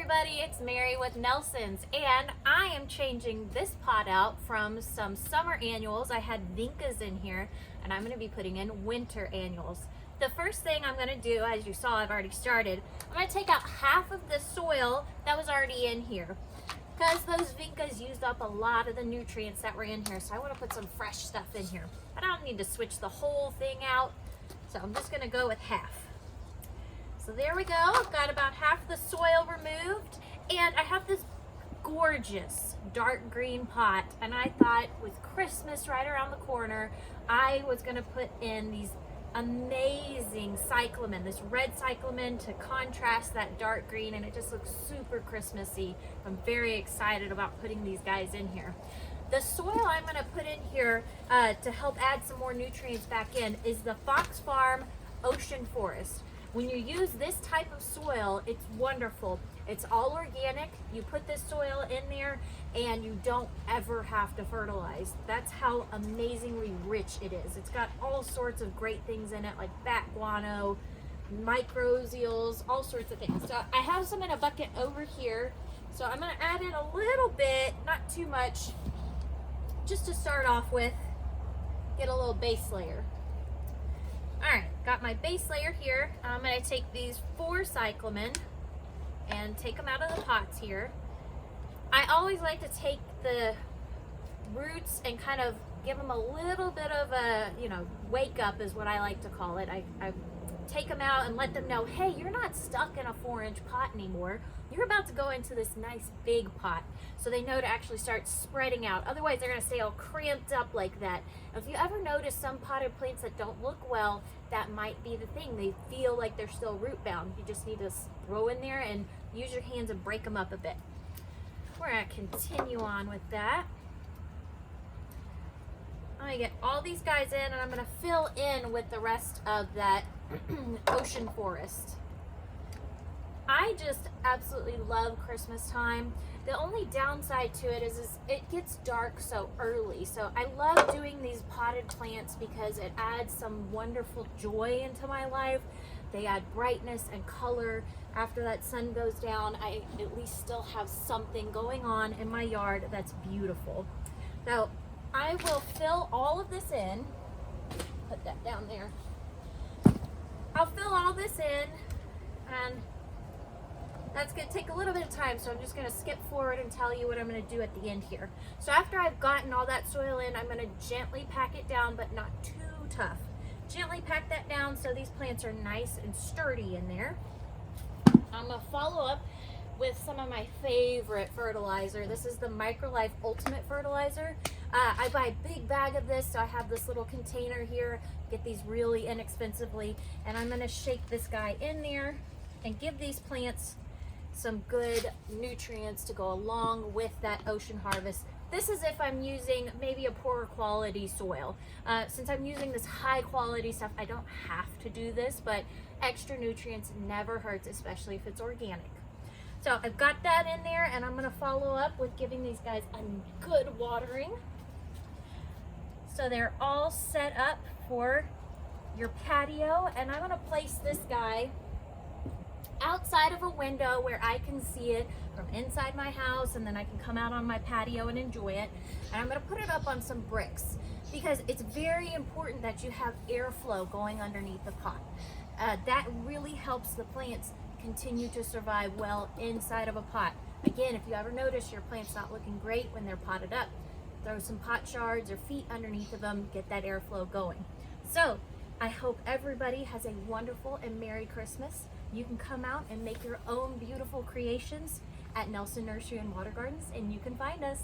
everybody, it's Mary with Nelson's, and I am changing this pot out from some summer annuals. I had Vincas in here, and I'm going to be putting in winter annuals. The first thing I'm going to do, as you saw, I've already started, I'm going to take out half of the soil that was already in here, because those Vincas used up a lot of the nutrients that were in here, so I want to put some fresh stuff in here. But I don't need to switch the whole thing out, so I'm just going to go with half. So there we go, I've got about half the soil removed, and I have this gorgeous dark green pot, and I thought with Christmas right around the corner, I was gonna put in these amazing cyclamen, this red cyclamen to contrast that dark green, and it just looks super Christmassy. I'm very excited about putting these guys in here. The soil I'm gonna put in here to help add some more nutrients back in is the Fox Farm Ocean Forest. When you use this type of soil, it's wonderful. It's all organic. You put this soil in there and you don't ever have to fertilize. That's how amazingly rich it is. It's got all sorts of great things in it, like bat guano, microzeals, all sorts of things. So I have some in a bucket over here. So I'm gonna add in a little bit, not too much, just to start off with, get a little base layer. All right, got my base layer here. I'm gonna take these 4 cyclamen and take them out of the pots here. I always like to take the roots and kind of give them a little bit of a, wake up is what I like to call it. I take them out and let them know, hey, you're not stuck in a 4-inch pot anymore. You're about to go into this nice big pot. So they know to actually start spreading out. Otherwise, they're gonna stay all cramped up like that. If you ever notice some potted plants that don't look well, that might be the thing. They feel like they're still root bound. You just need to throw in there and use your hands and break them up a bit. We're gonna continue on with that. I'm gonna get all these guys in, and I'm gonna fill in with the rest of that ocean forest. I just absolutely love Christmas time. The only downside to it is it gets dark so early. So I love doing these potted plants because it adds some wonderful joy into my life. They add brightness and color. After that sun goes down, I at least still have something going on in my yard that's beautiful. So I will fill all of this in. Put that down there. I'll fill all this in, and that's going to take a little bit of time, so I'm just going to skip forward and tell you what I'm going to do at the end here. So after I've gotten all that soil in, I'm going to gently pack it down, but not too tough. Gently pack that down so these plants are nice and sturdy in there. I'm going to follow up with some of my favorite fertilizer. This is the MicroLife Ultimate Fertilizer. I buy a big bag of this, so I have this little container here. Get these really inexpensively, and I'm going to shake this guy in there and give these plants some good nutrients to go along with that ocean harvest. This is if I'm using maybe a poorer quality soil. Since I'm using this high quality stuff, I don't have to do this, but extra nutrients never hurts, especially if it's organic. So I've got that in there, and I'm gonna follow up with giving these guys a good watering. So they're all set up for your patio, and I'm gonna place this guy outside of a window where I can see it from inside my house, and then I can come out on my patio and enjoy it. And I'm going to put it up on some bricks because it's very important that you have airflow going underneath the pot. That really helps the plants continue to survive well inside of a pot. Again, if you ever notice your plant's not looking great when they're potted up, throw some pot shards or feet underneath of them, get that airflow going. So I hope everybody has a wonderful and Merry Christmas. You can come out and make your own beautiful creations at Nelson Nursery and Water Gardens, and you can find us.